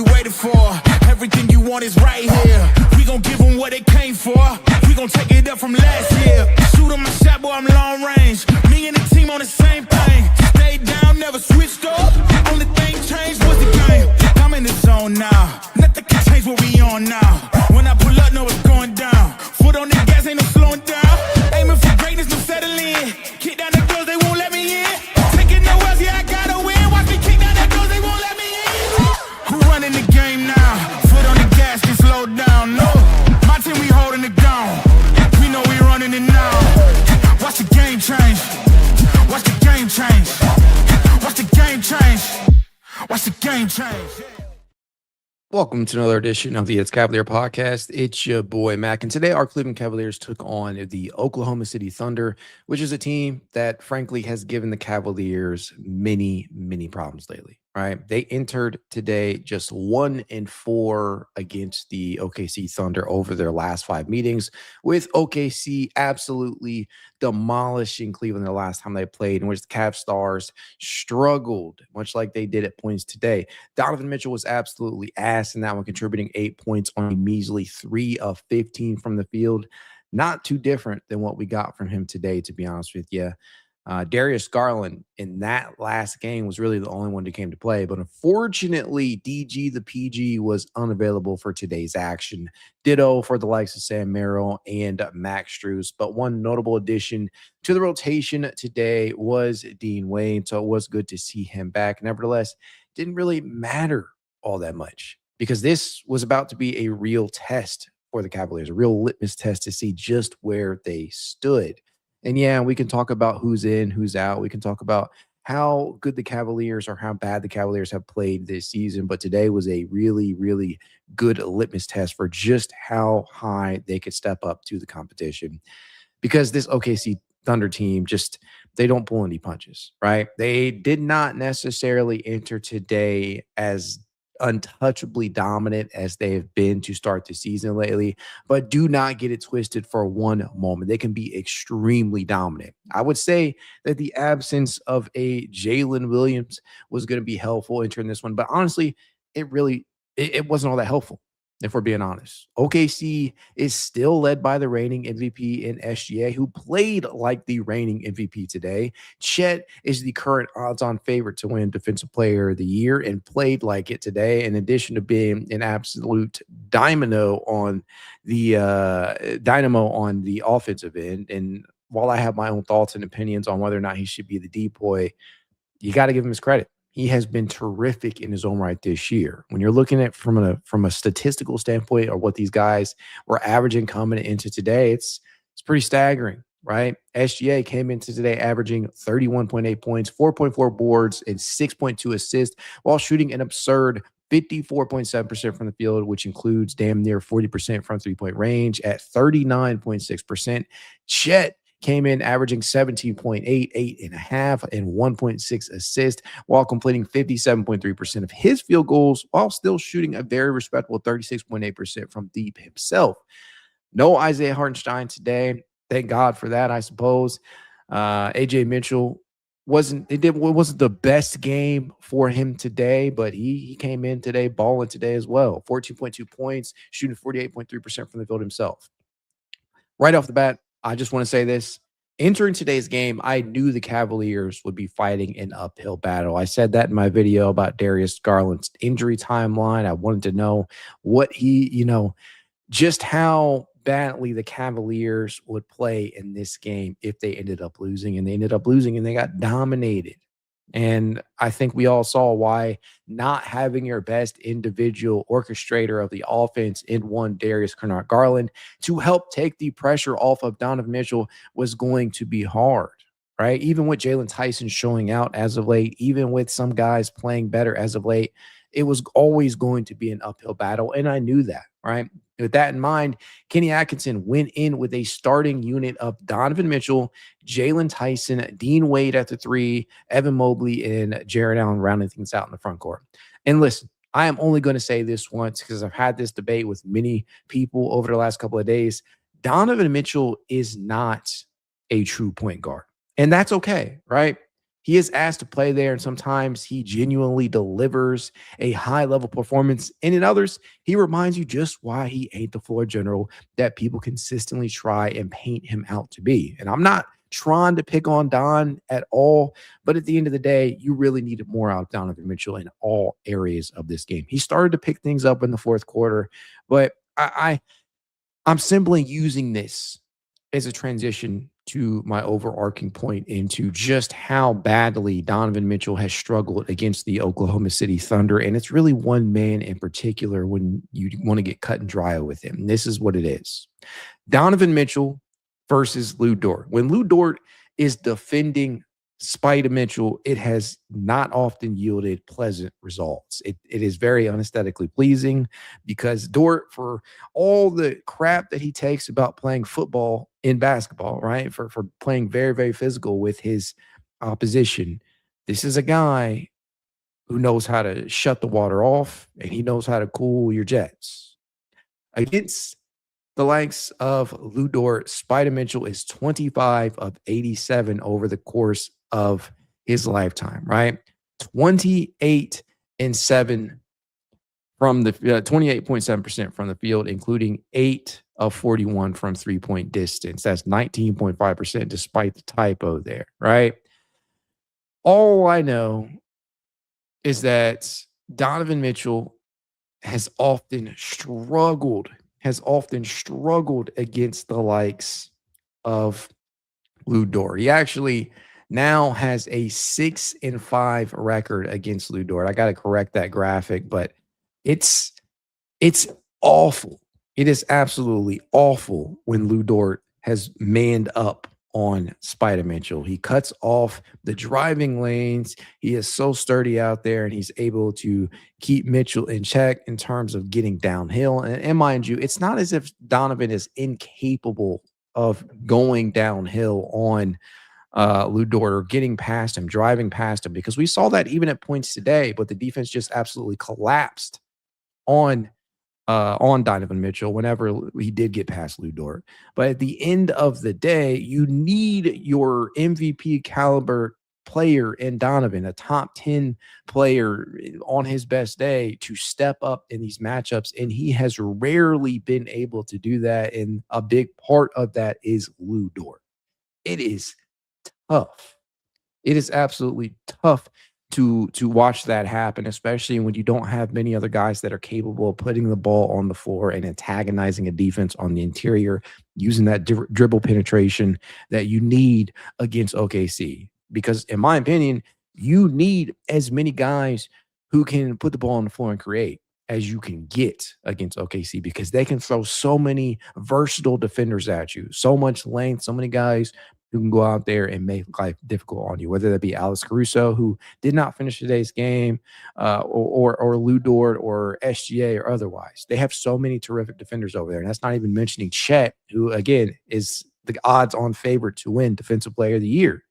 waited for. Everything you want is right here. We gon' give them what they came for. We gon' take it up from last year. Shoot on my shot, boy, I'm long range. Me and the team on the same thing. Stayed down, never switched up. Only thing changed was the game. I'm in the zone now. Nothing can change what we on now. When I pull up, know it's going down. Foot on the gas, ain't no slowing down. Aiming for greatness, no settling. Kick down the doors, they won't let me in. Taking no else, yeah, I gotta win. Watch me kick down the doors, they won't let me in. Who running the game now? Foot on the gas, can slow down. No, my team, we holding it down. We know we running it now. Watch the game change. Watch the game change. Watch the game change. Watch the game change. Welcome to another edition of the It's Cavalier podcast. It's your boy Mac, and today our Cleveland Cavaliers took on the Oklahoma City Thunder, which is a team that frankly has given the Cavaliers many problems lately, right? They entered today just 1-4 against the OKC Thunder over their last 5 meetings, with OKC absolutely demolishing Cleveland the last time they played, in which the Cav Stars struggled, much like they did at points today. Donovan Mitchell was absolutely ass in that one, contributing 8 points on a measly 3 of 15 from the field. Not too different than what we got from him today, to be honest with you. Darius Garland in that last game was really the only one that came to play, but unfortunately, DG the PG was unavailable for today's action. Ditto for the likes of Sam Merrill and Max Strus, but one notable addition to the rotation today was Dean Wade, so it was good to see him back. Nevertheless, didn't really matter all that much because this was about to be a real test for the Cavaliers, a real litmus test to see just where they stood. And yeah, we can talk about who's in, who's out. We can talk about how good the Cavaliers or how bad the Cavaliers have played this season. But today was a really good litmus test for just how high they could step up to the competition. Because this OKC Thunder team they don't pull any punches, right? They did not necessarily enter today as untouchably dominant as they have been to start the season lately, but do not get it twisted for one moment. They can be extremely dominant. I would say that the absence of a Jalen Williams was going to be helpful entering this one, but honestly, it wasn't all that helpful, if we're being honest. OKC is still led by the reigning MVP in SGA, who played like the reigning MVP today. Chet is the current odds-on favorite to win Defensive Player of the Year and played like it today, in addition to being an absolute dynamo on the offensive end. And while I have my own thoughts and opinions on whether or not he should be the D-boy, you got to give him his credit. He has been terrific in his own right this year. When you're looking at from a statistical standpoint or what these guys were averaging coming into today, it's pretty staggering, right? SGA came into today averaging 31.8 points, 4.4 boards, and 6.2 assists, while shooting an absurd 54.7% from the field, which includes damn near 40% from three-point range at 39.6%. Chet came in averaging 17.8, 8.5, and 1.6 assists, while completing 57.3% of his field goals, while still shooting a very respectable 36.8% from deep himself. No Isaiah Hartenstein today. Thank God for that, I suppose. AJ Mitchell wasn't the best game for him today, but he came in today balling today as well. 14.2 points, shooting 48.3% from the field himself. Right off the bat, I just want to say this. Entering today's game, I knew the Cavaliers would be fighting an uphill battle. I said that in my video about Darius Garland's injury timeline. I wanted to know what just how badly the Cavaliers would play in this game if they ended up losing. And they ended up losing, and they got dominated. And I think we all saw why not having your best individual orchestrator of the offense in one Darius Garland to help take the pressure off of Donovan Mitchell was going to be hard, right? Even with Jalen Tyson showing out as of late, even with some guys playing better as of late, it was always going to be an uphill battle, and I knew that, right? With that in mind, Kenny Atkinson went in with a starting unit of Donovan Mitchell, Jalen Tyson, Dean Wade at the 3, Evan Mobley, and Jarrett Allen rounding things out in the front court. And listen, I am only going to say this once because I've had this debate with many people over the last couple of days. Donovan Mitchell is not a true point guard, and that's okay, right? He is asked to play there, and sometimes he genuinely delivers a high-level performance. And in others, he reminds you just why he ain't the floor general that people consistently try and paint him out to be. And I'm not trying to pick on Don at all, but at the end of the day, you really needed more out of Donovan Mitchell in all areas of this game. He started to pick things up in the fourth quarter, but I'm simply using this as a transition to my overarching point into just how badly Donovan Mitchell has struggled against the Oklahoma City Thunder. And it's really one man in particular when you want to get cut and dry with him. And this is what it is. Donovan Mitchell versus Lou Dort. When Lou Dort is defending Spider Mitchell, it has not often yielded pleasant results. It is very unesthetically pleasing because Dort, for all the crap that he takes about playing football in basketball, right, for playing very, very physical with his opposition, this is a guy who knows how to shut the water off, and he knows how to cool your jets. Against the likes of Lou Dort, Spider Mitchell is 25 of 87 over the course of his lifetime, right? 28 and 7 from the 28.7% from the field, including 8 of 41 from three-point distance. That's 19.5% despite the typo there, right? All I know is that Donovan Mitchell has often struggled against the likes of Lou Dort. He actually now has a 6-5 record against Lou Dort. I got to correct that graphic, but it's awful. It is absolutely awful when Lou Dort has manned up on Spider Mitchell. He cuts off the driving lanes. He is so sturdy out there, and he's able to keep Mitchell in check in terms of getting downhill. And mind you, it's not as if Donovan is incapable of going downhill on Lou Dort or getting past him, driving past him, because we saw that even at points today, but the defense just absolutely collapsed on Donovan Mitchell whenever he did get past Lou Dort. But at the end of the day, you need your MVP caliber player in Donovan, a top 10 player on his best day, to step up in these matchups. And he has rarely been able to do that. And a big part of that is Lou Dort. It is tough. It is absolutely tough to watch that happen, especially when you don't have many other guys that are capable of putting the ball on the floor and antagonizing a defense on the interior, using that dribble penetration that you need against OKC. Because in my opinion, you need as many guys who can put the ball on the floor and create as you can get against OKC, because they can throw so many versatile defenders at you, so much length, so many guys who can go out there and make life difficult on you, whether that be Alex Caruso, who did not finish today's game, or Lou Dort or SGA or otherwise. They have so many terrific defenders over there. And that's not even mentioning Chet, who, again, is the odds-on favorite to win Defensive Player of the Year.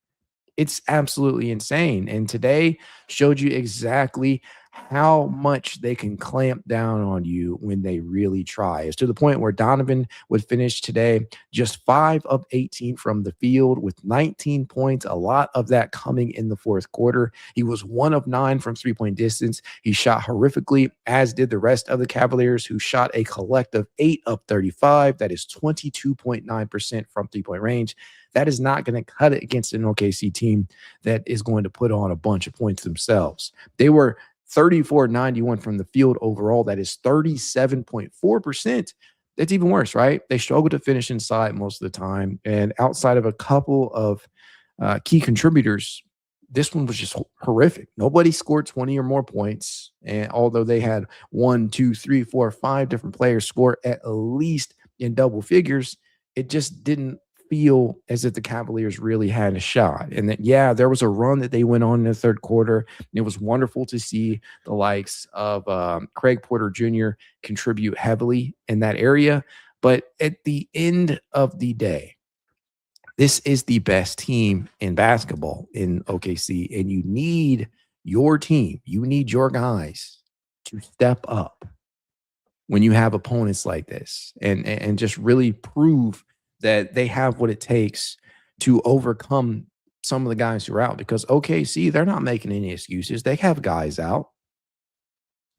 It's absolutely insane. And today showed you exactly how much they can clamp down on you when they really try. It's to the point where Donovan would finish today just 5 of 18 from the field with 19 points, a lot of that coming in the fourth quarter. He was 1 of 9 from three-point distance. He shot horrifically, as did the rest of the Cavaliers, who shot a collective 8 of 35. That is 22.9% from three-point range. That is not going to cut it against an OKC team that is going to put on a bunch of points themselves. They were 34-91 from the field overall. That is 37.4%. That's even worse, right? They struggle to finish inside most of the time. And outside of a couple of key contributors, this one was just horrific. Nobody scored 20 or more points. And although they had 1, 2, 3, 4, 5 different players score at least in double figures, it just didn't feel as if the Cavaliers really had a shot. And that, yeah, there was a run that they went on in the third quarter. It was wonderful to see the likes of Craig Porter Jr. contribute heavily in that area. But at the end of the day, this is the best team in basketball in OKC, and you need your team, you need your guys to step up when you have opponents like this and just really prove that they have what it takes to overcome some of the guys who are out because OKC, they're not making any excuses. They have guys out.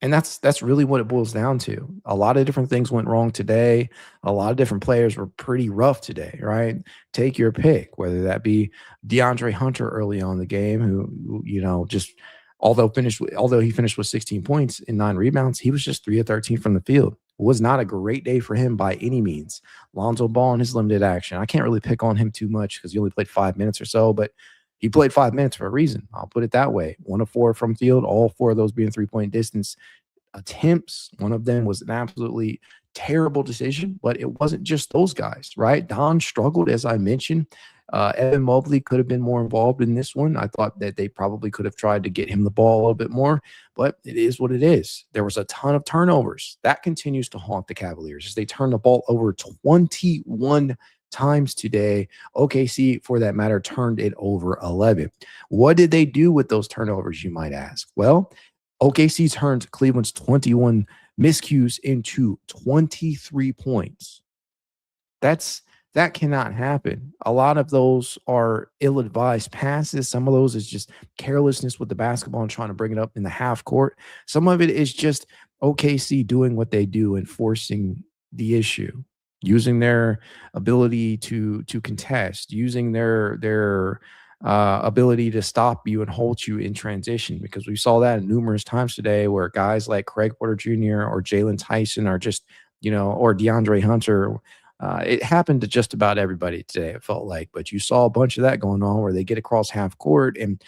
And that's really what it boils down to. A lot of different things went wrong today. A lot of different players were pretty rough today, right? Take your pick, whether that be DeAndre Hunter early on in the game, who just although he finished with 16 points and 9 rebounds, he was just 3 of 13 from the field. It was not a great day for him by any means. Lonzo Ball in his limited action. I can't really pick on him too much because he only played 5 minutes or so, but he played 5 minutes for a reason. I'll put it that way. 1 of 4 from field, all 4 of those being 3-point distance attempts. One of them was an absolutely terrible decision, but it wasn't just those guys, right? Don struggled, as I mentioned. Evan Mobley could have been more involved in this one. I thought that they probably could have tried to get him the ball a little bit more, but it is what it is. There was a ton of turnovers. That continues to haunt the Cavaliers as they turn the ball over 21 times today. OKC, for that matter, turned it over 11. What did they do with those turnovers, you might ask? Well, OKC turned Cleveland's 21 miscues into 23 points. That cannot happen. A lot of those are ill-advised passes. Some of those is just carelessness with the basketball and trying to bring it up in the half court. Some of it is just OKC doing what they do and forcing the issue, using their ability to contest, using their ability to stop you and hold you in transition, because we saw that numerous times today where guys like Craig Porter Jr. or Jalen Tyson are just, or DeAndre Hunter. It happened to just about everybody today, it felt like, but you saw a bunch of that going on where they get across half court and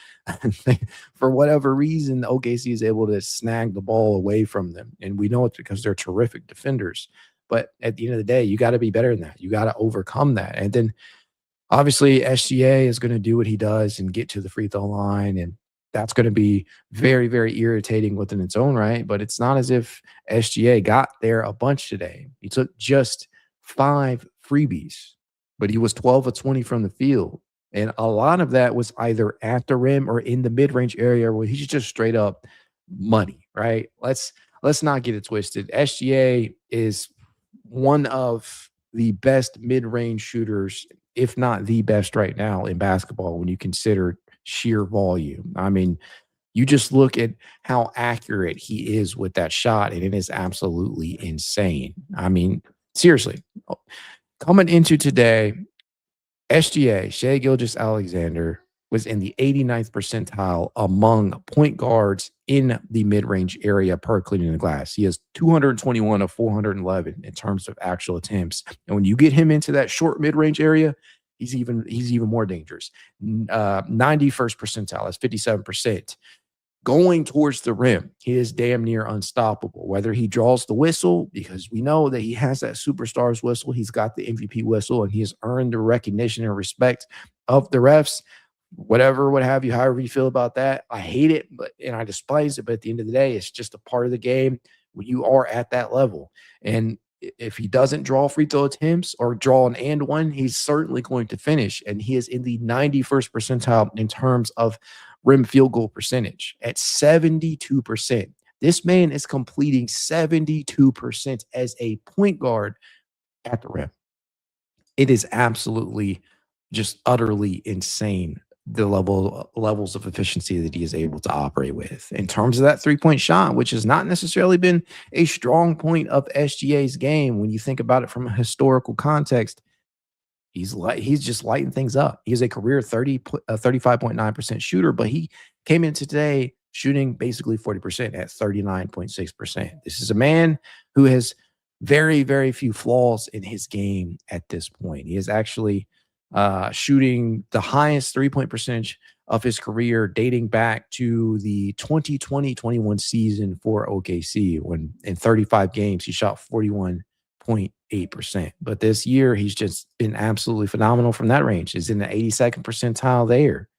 for whatever reason, OKC is able to snag the ball away from them. And we know it's because they're terrific defenders. But at the end of the day, you got to be better than that. You got to overcome that. And then obviously, SGA is going to do what he does and get to the free throw line, and that's going to be very, very irritating within its own right. But it's not as if SGA got there a bunch today. He took just 5 freebies, but he was 12 of 20 from the field. And a lot of that was either at the rim or in the mid-range area where he's just straight up money, right? Let's not get it twisted. SGA is one of the best mid-range shooters, if not the best right now in basketball when you consider sheer volume. I mean, you just look at how accurate he is with that shot, and it is absolutely insane. I mean, seriously, coming into today, SGA, Shai Gilgeous-Alexander, was in the 89th percentile among point guards in the mid-range area per Cleveland Glass. He has 221 of 411 in terms of actual attempts. And when you get him into that short mid-range area, he's even more dangerous. 91st percentile, that's 57%. Going towards the rim, he is damn near unstoppable. Whether he draws the whistle, because we know that he has that superstars whistle, he's got the MVP whistle, and he has earned the recognition and respect of the refs. Whatever, what have you, however you feel about that. I hate it, and I despise it. But at the end of the day, it's just a part of the game when you are at that level. And if he doesn't draw free throw attempts or draw an and one, he's certainly going to finish. And he is in the 91st percentile in terms of rim field goal percentage at 72%. This man is completing 72% as a point guard at the rim. It is absolutely just utterly insane, the levels of efficiency that he is able to operate with. In terms of that three-point shot, which has not necessarily been a strong point of SGA's game when you think about it from a historical context, he's just lighting things up. He's a career 35.9% shooter, but he came into today shooting basically 40% at 39.6%. This is a man who has very, very few flaws in his game at this point. He is actually shooting the highest three-point percentage of his career dating back to the 2020-21 season for OKC, when in 35 games he shot 41.8%. But this year he's just been absolutely phenomenal from that range. He's in the 82nd percentile there.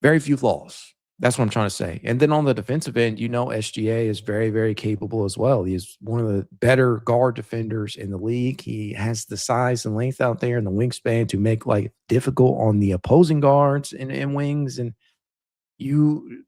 Very few flaws. That's what I'm trying to say. And then on the defensive end, SGA is very, very capable as well. He's one of the better guard defenders in the league. He has the size and length out there and the wingspan to make life difficult on the opposing guards and wings. And you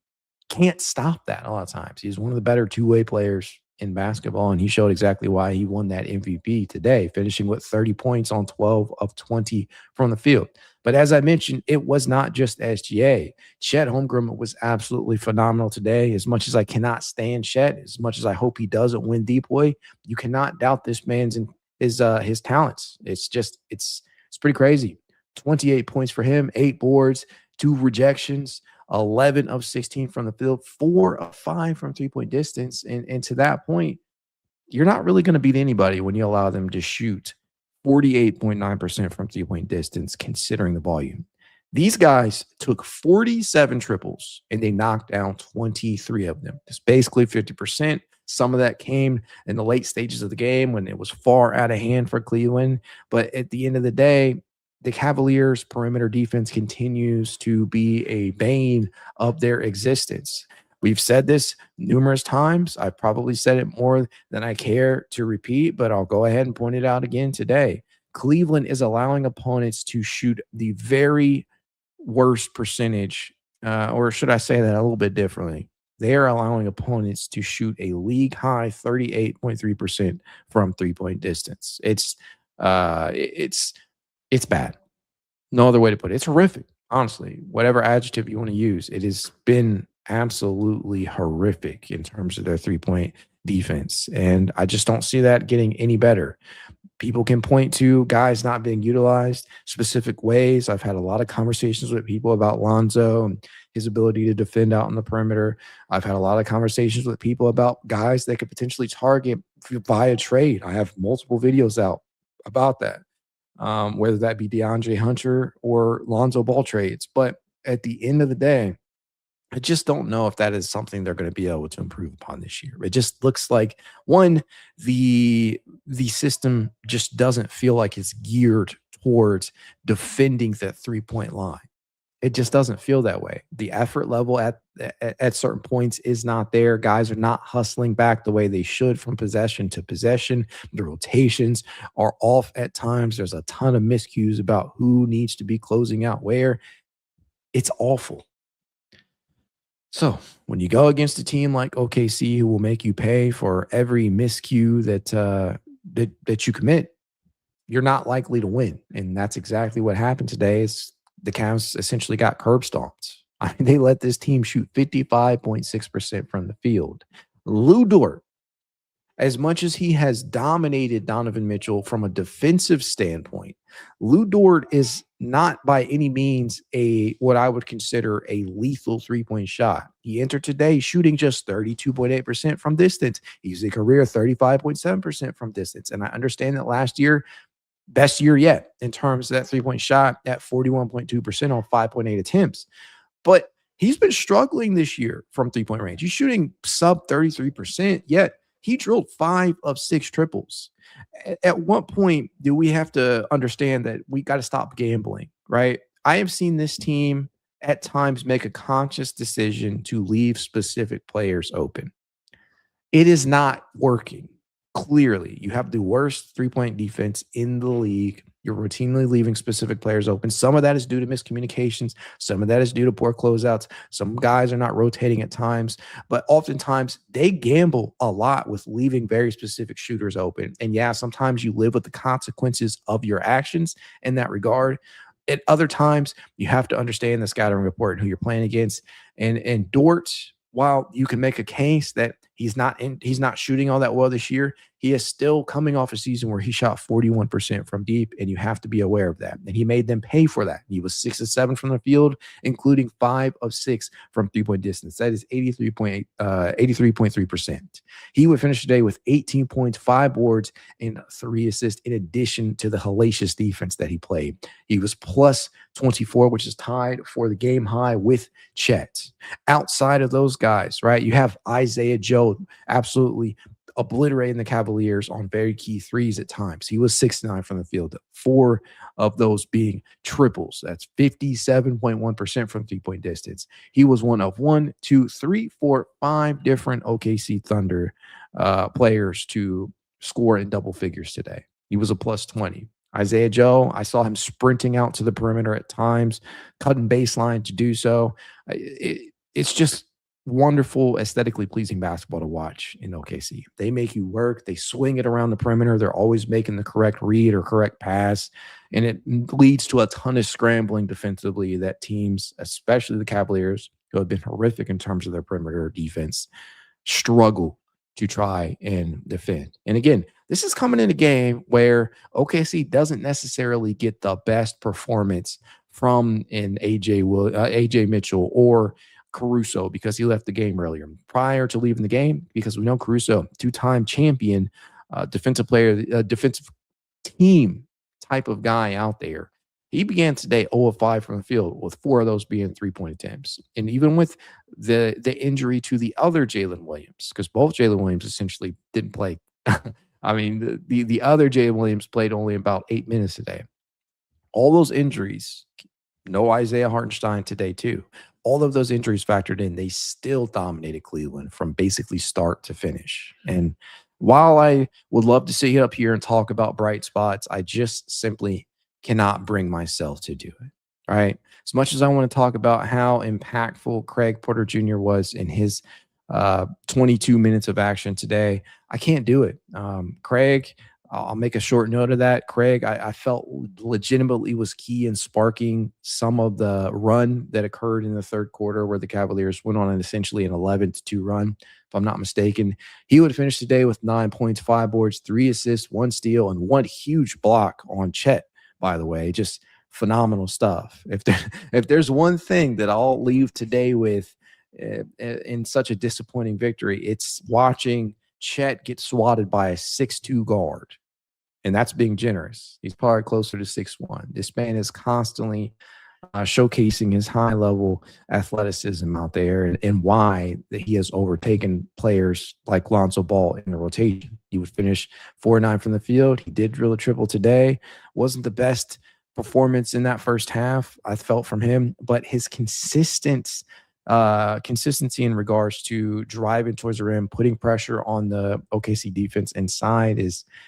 can't stop that a lot of times. He's one of the better two-way players in basketball, and he showed exactly why he won that MVP today, finishing with 30 points on 12 of 20 from the field. But as I mentioned, it was not just SGA. Chet Holmgren was absolutely phenomenal today. As much as I cannot stand Chet, as much as I hope he doesn't win Depoy, you cannot doubt this man's his talents. It's pretty crazy. 28 points for him, 8 boards, 2 rejections, 11 of 16 from the field, 4 of 5 from three-point distance. And to that point, you're not really going to beat anybody when you allow them to shoot 48.9% from three-point distance, considering the volume. These guys took 47 triples, and they knocked down 23 of them. It's basically 50%. Some of that came in the late stages of the game when it was far out of hand for Cleveland. But at the end of the day, the Cavaliers' perimeter defense continues to be a bane of their existence. We've said this numerous times. I've probably said it more than I care to repeat, but I'll go ahead and point it out again today. Cleveland is allowing opponents to shoot the very worst percentage, or should I say that a little bit differently? They are allowing opponents to shoot a league high 38.3% from three-point distance. It's bad. No other way to put it. It's horrific, honestly. Whatever adjective you want to use, it has been absolutely horrific in terms of their three-point defense. And I just don't see that getting any better. People can point to guys not being utilized specific ways. I've had a lot of conversations with people about Lonzo and his ability to defend out on the perimeter. I've had a lot of conversations with people about guys that could potentially target via trade. I have multiple videos out about that. Whether that be DeAndre Hunter or Lonzo Ball trades. But at the end of the day, I just don't know if that is something they're going to be able to improve upon this year. It just looks like, one, the system just doesn't feel like it's geared towards defending that three-point line. It just doesn't feel that way. The effort level at certain points is not there. Guys are not hustling back the way they should from possession to possession. The rotations are off at times. There's a ton of miscues about who needs to be closing out where. It's awful. So when you go against a team like OKC, who will make you pay for every miscue that you commit, you're not likely to win. And that's exactly what happened today. Is the Cavs essentially got curb stomped. I mean, they let this team shoot 55.6% from the field. Lu Dort, as much as he has dominated Donovan Mitchell from a defensive standpoint, Lu Dort is not by any means what I would consider a lethal three-point shot. He entered today shooting just 32.8% from distance. He's a career 35.7% from distance. And I understand that last year, best year yet in terms of that three-point shot at 41.2% on 5.8 attempts. But he's been struggling this year from three-point range. He's shooting sub 33%, yet he drilled 5 of 6 triples. At what point do we have to understand that we got to stop gambling, right? I have seen this team at times make a conscious decision to leave specific players open. It is not working. Clearly, you have the worst three-point defense in the league. You're routinely leaving specific players open. Some of that is due to miscommunications. Some of that is due to poor closeouts. Some guys are not rotating at times. But oftentimes, they gamble a lot with leaving very specific shooters open. And yeah, sometimes you live with the consequences of your actions in that regard. At other times, you have to understand the scouting report and who you're playing against. And Dort, while you can make a case that he's not shooting all that well this year, he is still coming off a season where he shot 41% from deep, and you have to be aware of that. And he made them pay for that. He was 6 of 7 from the field, including 5 of 6 from three-point distance. That is 83.3%. He would finish today with 18 points, 5 boards, and 3 assists, in addition to the hellacious defense that he played. He was plus 24, which is tied for the game high with Chet. Outside of those guys, right, you have Isaiah Joe absolutely obliterating the Cavaliers on very key threes at times. He was 6-9 from the field, 4 of those being triples. That's 57.1% from three-point distance. He was one of 5 different OKC Thunder players to score in double figures today. He was a plus 20. Isaiah Joe, I saw him sprinting out to the perimeter at times, cutting baseline to do so. It's just wonderful, aesthetically pleasing basketball to watch in OKC. They make you work. They swing it around the perimeter. They're always making the correct read or correct pass, and it leads to a ton of scrambling defensively that teams, especially the Cavaliers, who have been horrific in terms of their perimeter defense, struggle to try and defend. And again, this is coming in a game where OKC doesn't necessarily get the best performance from an AJ Mitchell or Caruso because he left the game earlier. Prior to leaving the game, because we know Caruso, two-time champion, defensive player, defensive team type of guy out there. He began today 0 of 5 from the field, with 4 of those being three-point attempts. And even with the injury to the other Jalen Williams, because both Jalen Williams essentially didn't play. I mean, the other Jalen Williams played only about 8 minutes today. All those injuries, no Isaiah Hartenstein today too. All of those injuries factored in, they still dominated Cleveland from basically start to finish. And while I would love to sit up here and talk about bright spots, I just simply cannot bring myself to do it. Right. As much as I want to talk about how impactful Craig Porter Jr. was in his 22 minutes of action today, I can't do it. Craig, I'll make a short note of that. Craig, I felt legitimately was key in sparking some of the run that occurred in the third quarter where the Cavaliers went on essentially an 11-2 run. If I'm not mistaken, he would finish today with 9 points, 5 boards, 3 assists, 1 steal, and 1 huge block on Chet, by the way. Just phenomenal stuff. If there's one thing that I'll leave today with in such a disappointing victory, it's watching Chet get swatted by a 6'2 guard. And that's being generous. He's probably closer to 6'1. This man is constantly showcasing his high-level athleticism out there and why that he has overtaken players like Lonzo Ball in the rotation. He would finish 4-9 from the field. He did drill a triple today. Wasn't the best performance in that first half, I felt, from him, but his consistency in regards to driving towards the rim, putting pressure on the OKC defense inside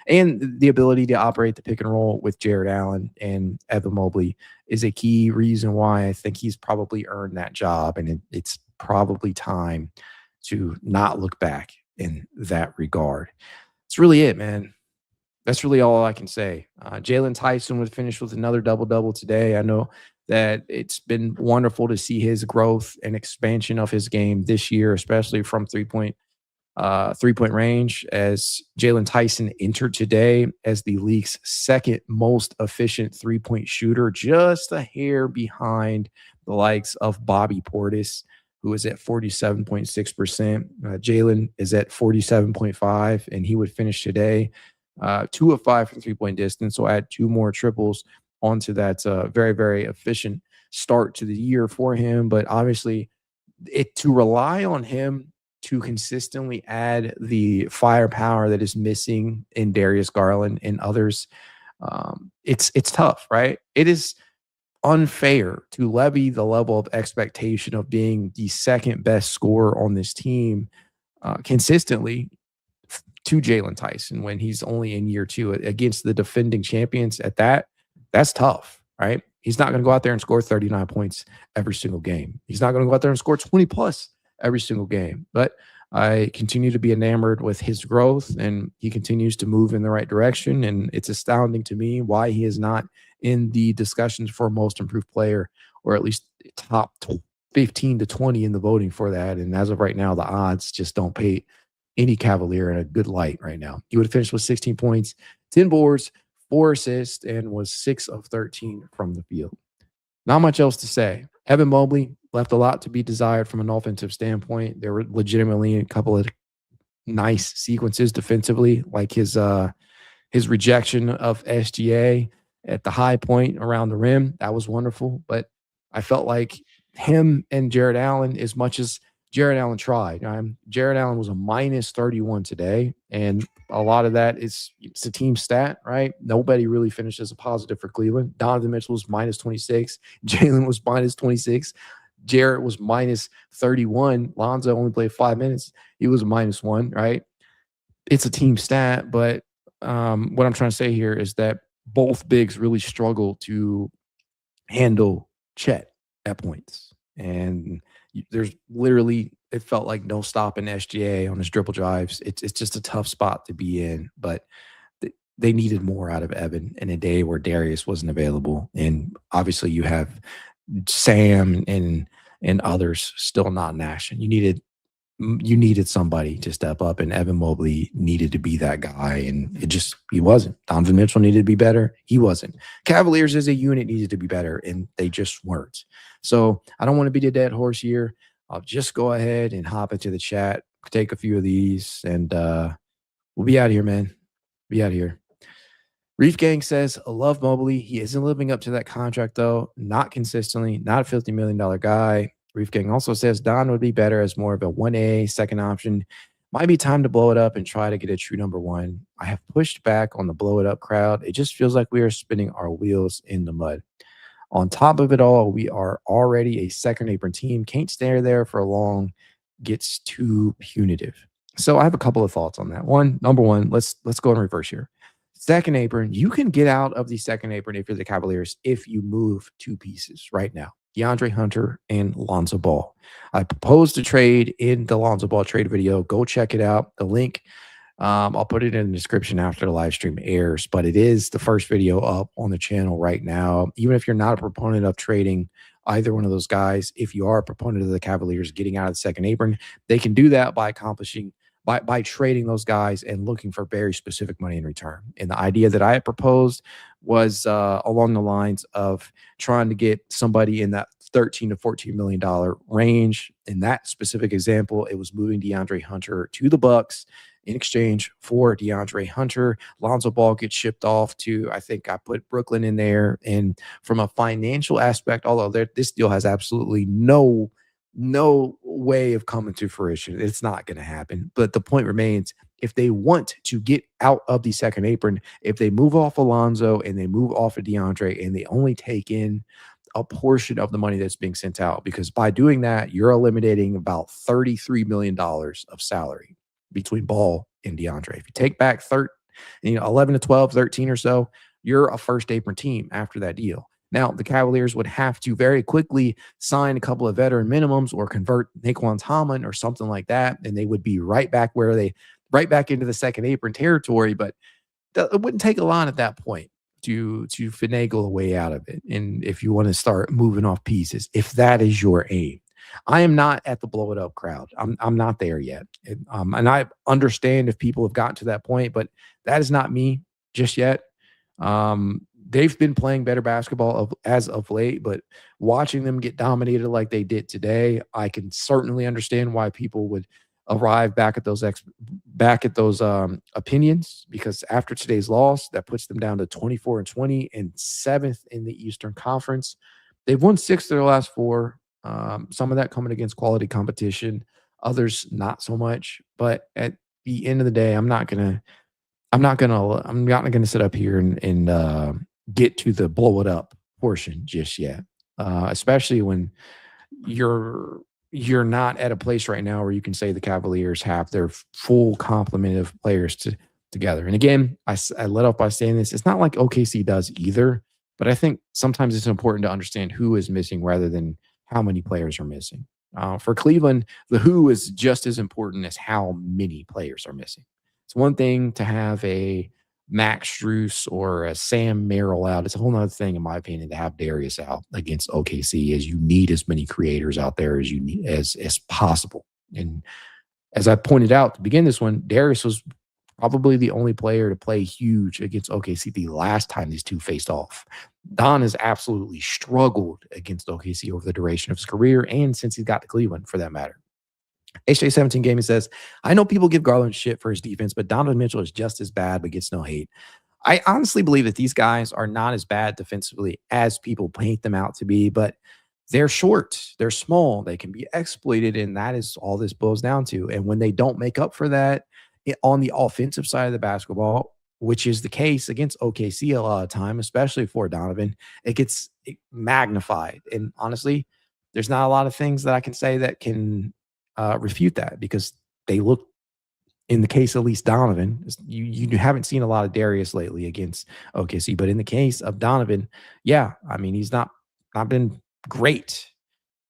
and the ability to operate the pick and roll with Jarrett Allen and Evan Mobley is a key reason why I think he's probably earned that job. And it's probably time to not look back in that regard. That's really it, man. That's really all I can say. Jalen Tyson would finish with another double-double today. I know that it's been wonderful to see his growth and expansion of his game this year, especially from three-point range, as Jalen Tyson entered today as the league's second most efficient three-point shooter, just a hair behind the likes of Bobby Portis, who is at 47.6%. Jalen is at 47.5%, and he would finish today 2 of 5 from three-point distance, so add 2 more triples onto that very, very efficient start to the year for him. But obviously, to rely on him to consistently add the firepower that is missing in Darius, Garland, and others, it's tough, right? It is unfair to levy the level of expectation of being the second best scorer on this team consistently to Jalen Tyson when he's only in year 2 against the defending champions at that. That's tough, right? He's not going to go out there and score 39 points every single game. He's not going to go out there and score 20 plus every single game. But I continue to be enamored with his growth, and he continues to move in the right direction. And it's astounding to me why he is not in the discussions for most improved player, or at least top 15 to 20 in the voting for that. And as of right now, the odds just don't paint any Cavalier in a good light right now. He would have finished with 16 points, 10 boards, 4 assists, and was 6 of 13 from the field. Not much else to say. Evan Mobley left a lot to be desired from an offensive standpoint. There were legitimately a couple of nice sequences defensively, like his rejection of SGA at the high point around the rim. That was wonderful. But I felt like him and Jarrett Allen, as much as Jarrett Allen tried. Jarrett Allen was a minus 31 today, and a lot of that it's a team stat, right? Nobody really finished as a positive for Cleveland. Donovan Mitchell was minus 26. Jalen was minus 26. Jarrett was minus 31. Lonzo only played 5 minutes. He was a minus 1, right? It's a team stat, but what I'm trying to say here is that both bigs really struggle to handle Chet at points. And there's literally it felt like no stopping SGA on his dribble drives. It's just a tough spot to be in, but they needed more out of Evan in a day where Darius wasn't available, and obviously you have Sam and others still not in action. You needed somebody to step up, and Evan Mobley needed to be that guy, and he wasn't. Donovan Mitchell needed to be better. He wasn't. Cavaliers as a unit needed to be better, and they just weren't. So I don't want to beat a dead horse here. I'll just go ahead and hop into the chat, take a few of these, and we'll be out of here, man. Be out of here. Reef Gang says, I love Mobley. He isn't living up to that contract, though. Not consistently. Not a $50 million guy. Reef Gang also says Don would be better as more of a 1A second option. Might be time to blow it up and try to get a true number one. I have pushed back on the blow it up crowd. It just feels like we are spinning our wheels in the mud. On top of it all, we are already a second apron team. Can't stay there for long. Gets too punitive. So I have a couple of thoughts on that. Number one, let's go in reverse here. Second apron, you can get out of the second apron if you're the Cavaliers if you move two pieces right now. DeAndre Hunter and Lonzo Ball. I proposed a trade in the Lonzo Ball trade video. Go check it out. The link, I'll put it in the description after the live stream airs, but it is the first video up on the channel right now. Even if you're not a proponent of trading either one of those guys, if you are a proponent of the Cavaliers getting out of the second apron, they can do that by by trading those guys and looking for very specific money in return. And the idea that I had proposed was along the lines of trying to get somebody in that $13 to $14 million range. In that specific example, it was moving DeAndre Hunter to the Bucks in exchange for DeAndre Hunter. Lonzo Ball gets shipped off to, I think I put Brooklyn in there. And from a financial aspect, although this deal has absolutely no way of coming to fruition. It's not going to happen. But the point remains, if they want to get out of the second apron, if they move off Alonzo and they move off of DeAndre and they only take in a portion of the money that's being sent out, because by doing that, you're eliminating about $33 million of salary between Ball and DeAndre. If you take back 11 to 12, 13 or so, you're a first apron team after that deal. Now, the Cavaliers would have to very quickly sign a couple of veteran minimums or convert Naquan Tomlin or something like that, and they would be right back into the second apron territory. But it wouldn't take a lot at that point to finagle a way out of it. And if you want to start moving off pieces, if that is your aim, I am not at the blow it up crowd. I'm not there yet, and I understand if people have gotten to that point, but that is not me just yet. They've been playing better basketball as of late, but watching them get dominated like they did today, I can certainly understand why people would arrive back at those opinions, because after today's loss, that puts them down to 24-20 and 7th in the Eastern Conference. They've won 6 of their last 4. Some of that coming against quality competition, others not so much. But at the end of the day, I'm not gonna sit up here and get to the blow it up portion just yet, especially when you're not at a place right now where you can say the Cavaliers have their full complement of players together. And again, I let off by saying this, it's not like OKC does either, but I think sometimes it's important to understand who is missing rather than how many players are missing. For Cleveland, the who is just as important as how many players are missing. It's one thing to have a Max Strus or a Sam Merrill out. It's a whole other thing, in my opinion, to have Darius out against OKC, as you need as many creators out there as you need as possible. And as I pointed out to begin this one, Darius was probably the only player to play huge against OKC the last time these two faced off. Don has absolutely struggled against OKC over the duration of his career and since he got to Cleveland, for that matter. HJ17 Gaming says, I know people give Garland shit for his defense, but Donovan Mitchell is just as bad, but gets no hate. I honestly believe that these guys are not as bad defensively as people paint them out to be, but they're short, they're small, they can be exploited, and that is all this boils down to. And when they don't make up for that on the offensive side of the basketball, which is the case against OKC a lot of time, especially for Donovan, it gets magnified. And honestly, there's not a lot of things that I can say that can refute that, because they look, in the case of at least Donovan, you haven't seen a lot of Darius lately against OKC, but in the case of Donovan, yeah, I mean, he's not been great.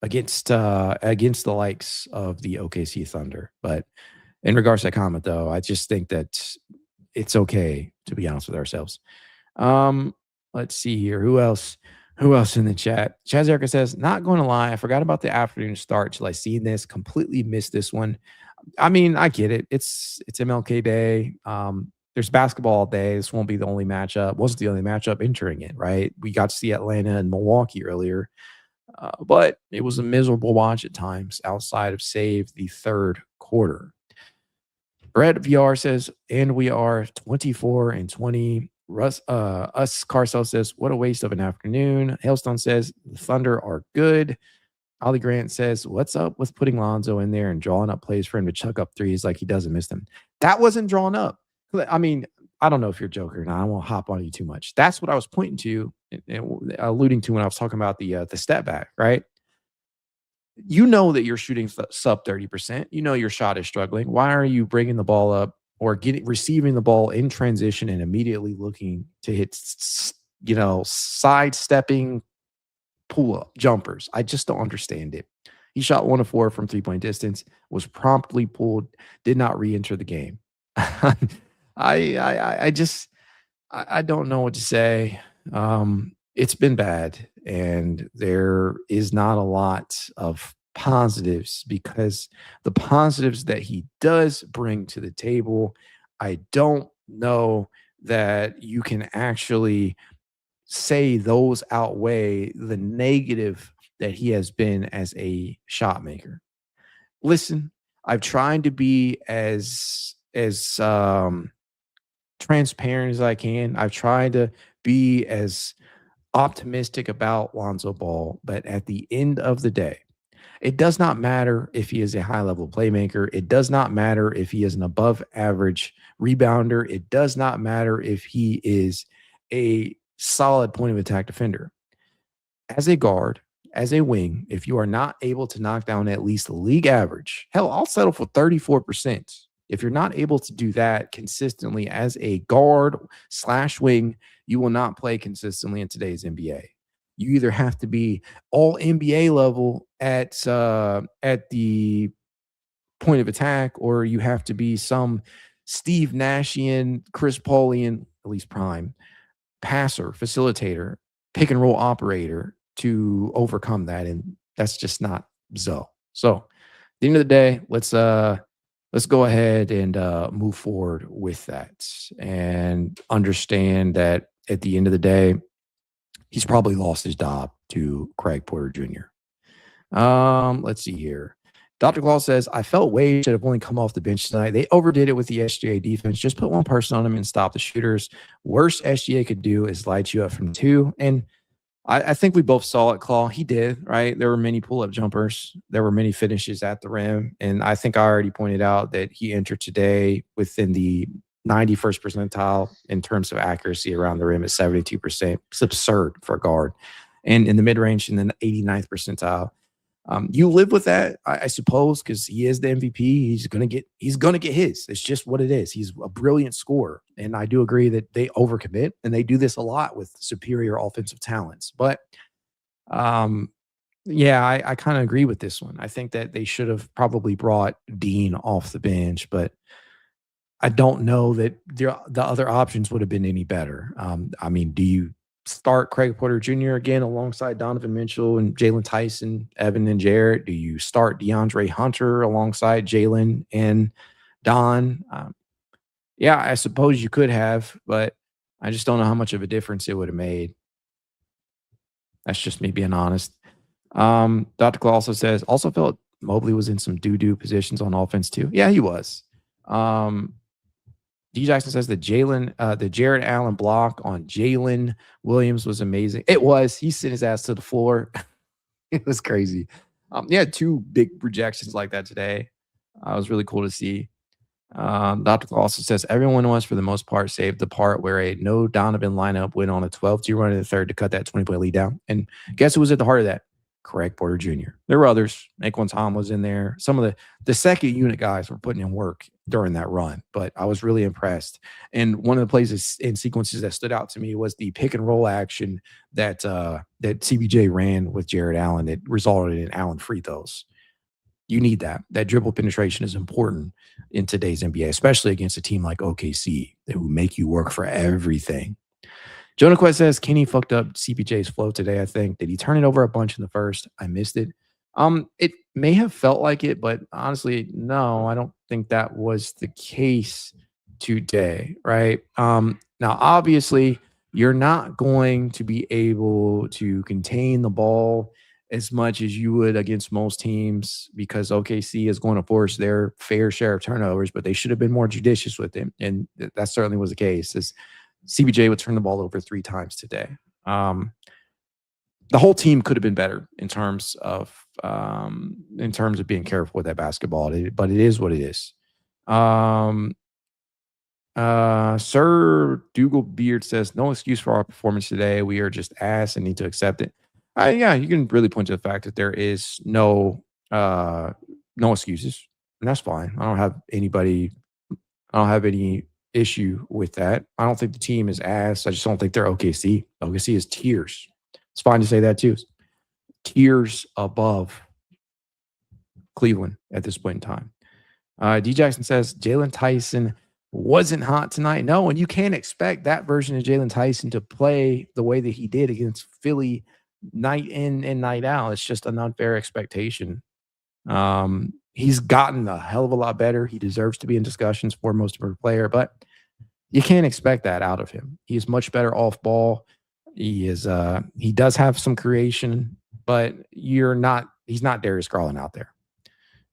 against the likes of the OKC Thunder. But in regards to that comment, though, I just think that it's okay to be honest with ourselves. Um, let's see here. Who else? Who else in the chat? Chaz Erica says, not going to lie, I forgot about the afternoon start till I seen this. Completely missed this one. I mean, I get it. It's MLK Day. There's basketball all day. This won't be the only matchup. Wasn't the only matchup entering it, right? We got to see Atlanta and Milwaukee earlier, but it was a miserable watch at times outside of save the third quarter. Brett VR says, and we are 24-20. Us Carcel says, what a waste of an afternoon. Hailstone says, the Thunder are good. Ollie Grant says, what's up with putting Lonzo in there and drawing up plays for him to chuck up threes like he doesn't miss them? That wasn't drawn up. I mean, I don't know if you're joking or not. I won't hop on you too much. That's what I was pointing to and alluding to when I was talking about the step back, right? You know that you're shooting sub 30%. You know your shot is struggling. Why are you bringing the ball up or receiving the ball in transition and immediately looking to hit, sidestepping pull-up jumpers? I just don't understand it. He shot 1 of 4 from 3-point distance, was promptly pulled, did not re-enter the game. I don't know what to say. It's been bad, and there is not a lot of positives because the positives that he does bring to the table, I don't know that you can actually say those outweigh the negative that he has been as a shot maker. Listen, I've tried to be as transparent as I can. I've tried to be as optimistic about Lonzo Ball, but at the end of the day, it does not matter if he is a high-level playmaker. It does not matter if he is an above-average rebounder. It does not matter if he is a solid point-of-attack defender. As a guard, as a wing, if you are not able to knock down at least the league average, hell, I'll settle for 34%. If you're not able to do that consistently as a guard/wing, you will not play consistently in today's NBA. You either have to be all NBA level at the point of attack, or you have to be some Steve Nashian, Chris Paulian, at least prime, passer, facilitator, pick and roll operator to overcome that. And that's just not so. So at the end of the day, let's go ahead and move forward with that and understand that at the end of the day, he's probably lost his job to Craig Porter Jr. Let's see here. Dr. Claus says, I felt Wade should have only come off the bench tonight. They overdid it with the SGA defense. Just put one person on him and stop the shooters. Worst SGA could do is light you up from 2. And I think we both saw it, Claw. He did, right? There were many pull-up jumpers. There were many finishes at the rim. And I think I already pointed out that he entered today within the 91st percentile in terms of accuracy around the rim at 72%. It's absurd for a guard. And in the mid-range in the 89th percentile. You live with that, I suppose, because he is the MVP. He's gonna get his. It's just what it is. He's a brilliant scorer, and I do agree that they overcommit, and they do this a lot with superior offensive talents. But, yeah, I kind of agree with this one. I think that they should have probably brought Dean off the bench, but I don't know that the other options would have been any better. I mean, do you start Craig Porter Jr. again alongside Donovan Mitchell and Jalen Tyson, Evan and Jarrett? Do you start DeAndre Hunter alongside Jalen and Don? Yeah, I suppose you could have, but I just don't know how much of a difference it would have made. That's just me being honest. Dr. Claw also says, also felt Mobley was in some doo-doo positions on offense too. Yeah, he was. D. Jackson says the Jarrett Allen block on Jalen Williams was amazing. It was. He sent his ass to the floor. It was crazy. He had 2 big rejections like that today. It was really cool to see. Dr. also says everyone was, for the most part, saved the part where a no Donovan lineup went on a 12-2 run in the third to cut that 20-point lead down. And guess who was at the heart of that? Correct, Porter Jr. There were others. Naquan Tom was in there. Some of the second unit guys were putting in work during that run, but I was really impressed. And one of the plays and sequences that stood out to me was the pick and roll action that CBJ ran with Jarrett Allen that resulted in Allen free throws. You need that. That dribble penetration is important in today's NBA, especially against a team like OKC that will make you work for everything. Jonah Quest says Kenny fucked up CPJ's flow today, I think. Did he turn it over a bunch in the first? I missed it. It may have felt like it, but honestly, no, I don't think that was the case today, right? Now, obviously, you're not going to be able to contain the ball as much as you would against most teams because OKC is going to force their fair share of turnovers, but they should have been more judicious with him, and that certainly was the case. CBJ would turn the ball over 3 times today. The whole team could have been better in terms of being careful with that basketball, but it is what it is. Sir Dougal Beard says, no excuse for our performance today. We are just ass and need to accept it. Yeah, you can really point to the fact that there is no excuses, and that's fine. I don't have any issue with that. I don't think the team is ass. I just don't think they're OKC. OKC is tiers. It's fine to say that too. Tiers above Cleveland at this point in time. D Jackson says Jalen Tyson wasn't hot tonight. No, and you can't expect that version of Jalen Tyson to play the way that he did against Philly night in and night out. It's just an unfair expectation. He's gotten a hell of a lot better. He deserves to be in discussions for most improved player, but you can't expect that out of him. He is much better off ball. He does have some creation, but he's not Darius Garland out there.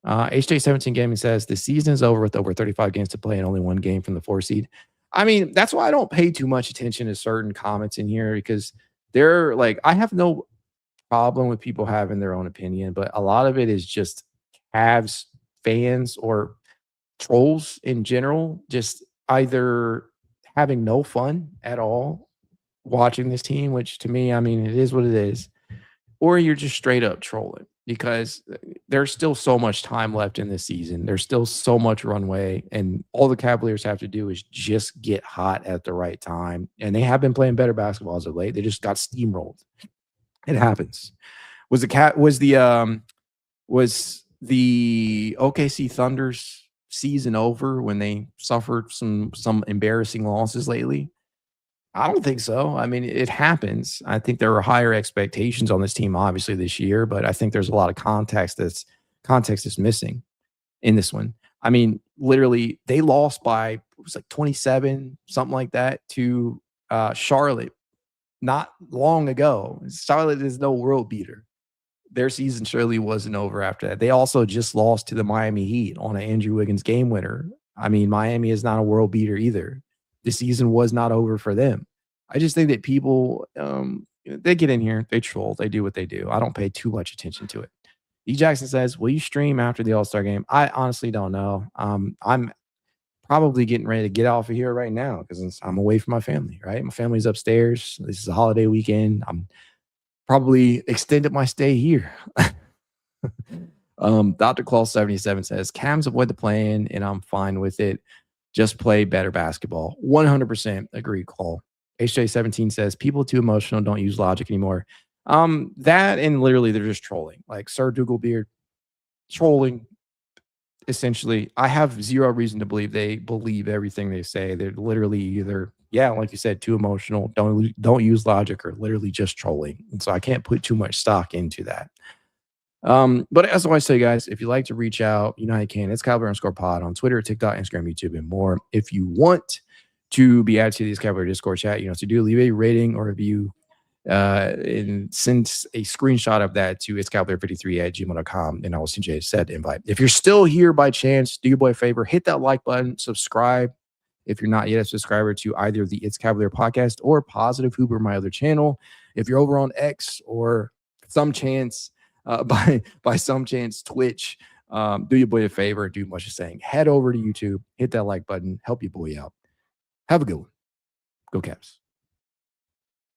HJ17 Gaming says the season is over with over 35 games to play and only 1 game from the 4 seed. I mean, that's why I don't pay too much attention to certain comments in here because they're like, I have no problem with people having their own opinion, but a lot of it is just Cavs fans or trolls in general, just either having no fun at all watching this team, which to me, I mean, it is what it is, or you're just straight up trolling because there's still so much time left in this season. There's still so much runway, and all the Cavaliers have to do is just get hot at the right time. And they have been playing better basketball as of late. They just got steamrolled. It happens. Was the OKC Thunder's season over when they suffered some embarrassing losses lately? I don't think so. I mean, it happens. I think there are higher expectations on this team, obviously, this year, but I think there's a lot of context that's missing in this one. I mean, literally, they lost by, it was like 27, something like that, to Charlotte not long ago. Charlotte is no world beater. Their season surely wasn't over after that. They also just lost to the Miami Heat on an Andrew Wiggins game winner. I mean, Miami is not a world beater either. The season was not over for them. I just think that people, they get in here, they troll, they do what they do. I don't pay too much attention to it. E. Jackson says, will you stream after the All-Star game? I honestly don't know. I'm probably getting ready to get off of here right now because I'm away from my family, right? My family's upstairs. This is a holiday weekend. I'm probably extended my stay here. Dr. Claw 77 says, Cavs avoid the play-in, and I'm fine with it. Just play better basketball. 100% agree, Claw. HJ17 says, people too emotional don't use logic anymore. That and literally they're just trolling. Like Sir Dougal Beard trolling, essentially. I have zero reason to believe they believe everything they say. They're literally either, yeah, like you said, too emotional, don't use logic, or literally just trolling. And so I can't put too much stock into that. But as I always say, guys, if you'd like to reach out, you know you can. It's Cavalier_pod on Twitter, TikTok, Instagram, YouTube, and more. If you want to be added to this Cavalier Discord chat, you know, to do leave a rating or review and send a screenshot of that to itscavalier53@gmail.com, and I will send you a set invite. If you're still here by chance, do your boy a favor, hit that like button, subscribe if you're not yet a subscriber to either the It's Cavalier podcast or Positive Hooper, my other channel. If you're over on X or some chance, by some chance Twitch, do your boy a favor and do much of saying, head over to YouTube, hit that like button, help your boy out. Have a good one. Go Cavs.